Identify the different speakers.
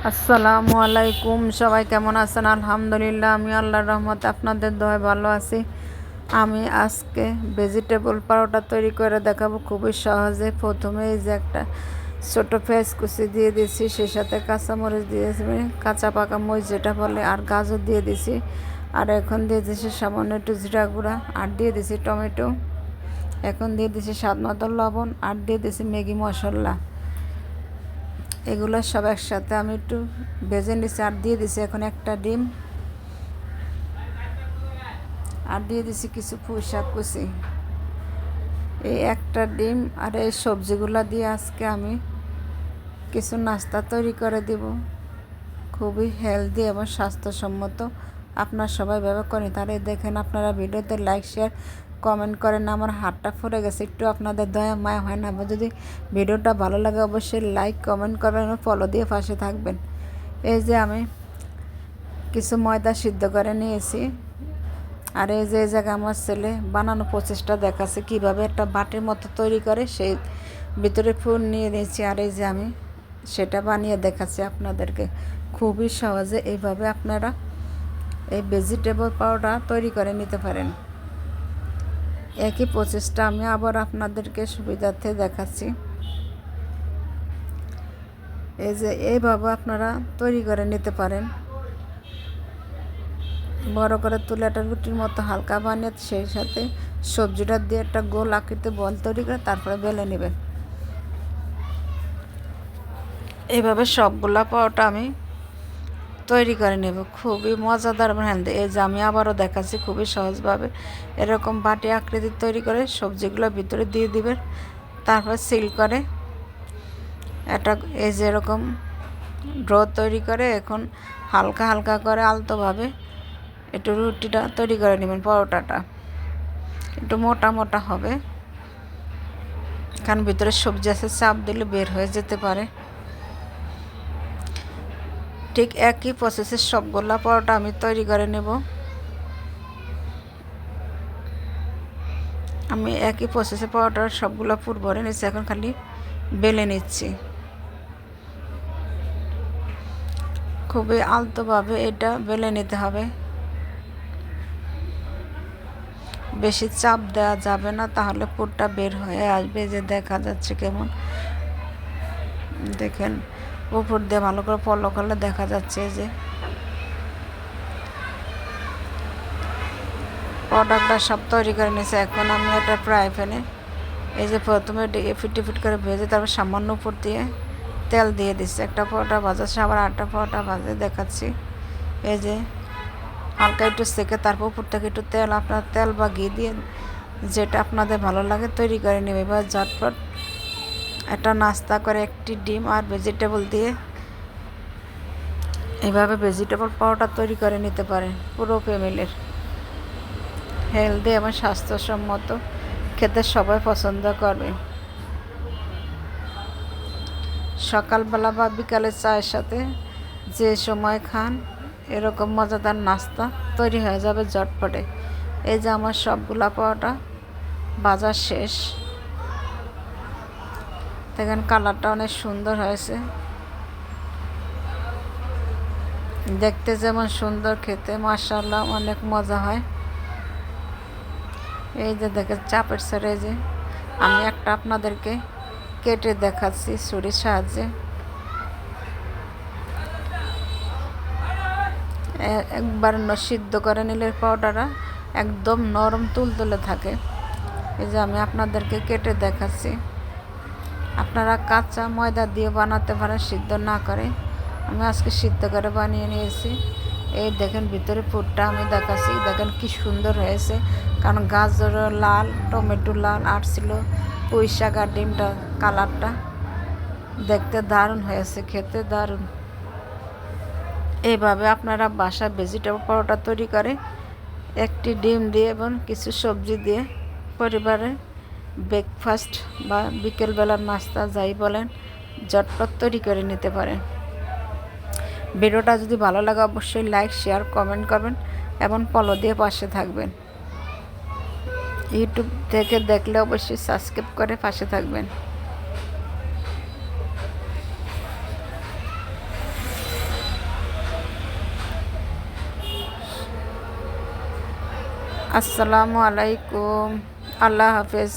Speaker 1: আসসালামু আলাইকুম। সবাই কেমন আছেন? আলহামদুলিল্লাহ, আমি আল্লাহর রহমতে আপনাদের দোয়ায় ভালো আছি। আমি আজকে ভেজিটেবল পরোটা তৈরি করে দেখাবো খুবই সহজে। প্রথমে এই যে একটা ছোটো পেঁয়াজ কুচি দিয়ে দিছি, সেই সাথে কাঁচামরিচ দিয়েছি, কাঁচা পাকা মরিচ যেটা বলে, আর গাজর দিয়ে দিছি। আর এখন দিয়ে দিছি সামান্য একটু জিরা গুঁড়া, আর দিয়ে দিছি টমেটো। এখন দিয়ে দিছি স্বাদ মতো লবণ, আর দিয়ে দিছি ম্যাগি মশলা। এগুলো সব একসাথে আমি একটু ভেজে নিচ্ছি। আর দিয়ে দিছি এখন একটা ডিম, আর দিয়ে দিছি কিছু পুঁই শাক কুচি। এই একটা ডিম আর এই সবজিগুলো দিয়ে আজকে আমি কিছু নাস্তা তৈরি করে দিব, খুবই হেলদি এবং স্বাস্থ্যসম্মত। আপনারা সবাই ব্যবহার করেন। তাহলে দেখেন, আপনারা ভিডিওতে লাইক শেয়ার কমেন্ট করেন। আমার হাতটা ফুলে গেছে, একটু আপনাদের দয়া মায়া হয় না? যদি ভিডিওটা ভালো লাগে অবশ্যই লাইক কমেন্ট করবেন এবং ফলো দিয়ে পাশে থাকবেন। এই যে আমি কিছু ময়দা সিদ্ধ করে নিয়েছি, আর এই যে জায়গায় আমার ছেলে বানানো প্রচেষ্টা দেখাচ্ছে কীভাবে একটা বাটির মতো তৈরি করে, সেই ভিতরে ফুল নিয়ে নিয়েছি। আর এই যে আমি সেটা বানিয়ে দেখাচ্ছি আপনাদেরকে খুবই সহজে। এইভাবে আপনারা এই ভেজিটেবল পাউডার তৈরি করে নিতে পারেন। একই প্রচেষ্টা আমি আবার আপনাদেরকে সুবিধার্থে দেখাচ্ছি। এই যে এইভাবে আপনারা তৈরি করে নিতে পারেন। বড় করে তুলে একটা রুটির মতো হালকা বানিয়ে সেই সাথে সবজিটা দিয়ে একটা গোল আকৃতি বল তৈরি করে তারপরে বেলে নেবেন। এইভাবে সবগুলা পাওয়াটা আমি তৈরি করে নেব, খুবই মজাদার হেলদি। এই যে আমি আবারও দেখাচ্ছি খুবই সহজভাবে। এরকম বাটি আকৃতি তৈরি করে সবজিগুলো ভিতরে দিয়ে দিবেন, তারপর সিল করে একটা এই যে এরকম ড্রো তৈরি করে এখন হালকা হালকা করে আলতোভাবে একটু রুটিটা তৈরি করে নেবেন। পরোটাটা একটু মোটা মোটা হবে, কারণ ভিতরে সবজি আছে, চাপ দিলে বের হয়ে যেতে পারে। ঠিক একই প্রসেসে সবগুলা পরোটা আমি তৈরি করে নেব। আমি একই প্রসেসে পরোটার সবগুলো পুর ভরে নিচ্ছি, এখন খালি বেলে নিচ্ছি। খুবই আলতোভাবে এটা বেলে নিতে হবে, বেশি চাপ দেওয়া যাবে না, তাহলে পুরটা বের হয়ে আসবে। যে দেখা যাচ্ছে কেমন, দেখেন উপর দিয়ে ভালো করে পলক হলে দেখা যাচ্ছে যে প্রোডাক্টটা সব তৈরি করে নিয়েছে। এখন আমি একটা ফ্রাই প্যানে এই যে প্রথমে ফিট করে ভেজে তারপর সামান্য উপর দিয়ে তেল দিয়ে দিচ্ছি। একটা পরোটা ভাজাচ্ছে, আবার আটটা পরোটা ভাজে দেখাচ্ছি। এই যে হালকা একটু সেকে তারপর উপর থেকে একটু তেল, আপনার তেল বা ঘি দিয়ে যেটা আপনাদের ভালো লাগে তৈরি করে নেবে। এবার ঝটপট একটা নাস্তা করে একটি ডিম আর ভেজিটেবল দিয়ে এভাবে ভেজিটেবল পরোটা তৈরি করে নিতে পারেন। পুরো ফ্যামিলির হেলদি এবং স্বাস্থ্যসম্মত, খেতে সবাই পছন্দ করবে। সকালবেলা বা বিকালে চায়ের সাথে যে সময় খান, এরকম মজাদার নাস্তা তৈরি হয়ে যাবে ঝটপটে। এই যে আমার সবগুলা পরোটা ভাজা শেষ, দেখেন কালারটা অনেক সুন্দর হয়েছে, দেখতে যেমন সুন্দর, খেতে মাশাআল্লাহ অনেক মজা হয়। এই যে দেখেন চাপের ছেড়ে যে আমি একটা আপনাদেরকে কেটে দেখাচ্ছি ছুরির সাহায্যে। একবার সিদ্ধ করে নিলে পাউডারটা একদম নরম তুলতুলে থাকে। এই যে আমি আপনাদেরকে কেটে দেখাচ্ছি। আপনারা কাঁচা ময়দা দিয়ে বানাতে পারেন সিদ্ধ না করে, আমি আজকে সিদ্ধ করে বানিয়ে নিয়েছি। এই দেখেন ভিতরে পুরটা আমি দেখাচ্ছি, দেখেন কি সুন্দর হয়েছে, কারণ গাজর লাল, টমেটো লাল, আর ছিল পুঁই শাক আর ডিমটা কালারটা দেখতে দারুণ হয়েছে, খেতে দারুণ। এইভাবে আপনারা বাসায় ভেজিটেবল পরোটা তৈরি করে একটি ডিম দিয়ে এবং কিছু সবজি দিয়ে পরিবারে ব্রেকফাস্ট বা বিকেলবেলার নাস্তা যাই বলেন ঝটপট তৈরি করে নিতে পারেন। ভিডিওটা যদি ভালো লাগে অবশ্যই লাইক শেয়ার কমেন্ট করবেন এবং ফলো দিয়ে পাশে থাকবেন। ইউটিউব থেকে দেখলে অবশ্যই সাবস্ক্রাইব করে পাশে থাকবেন। আসসালামু আলাইকুম, আল্লাহ হাফেজ।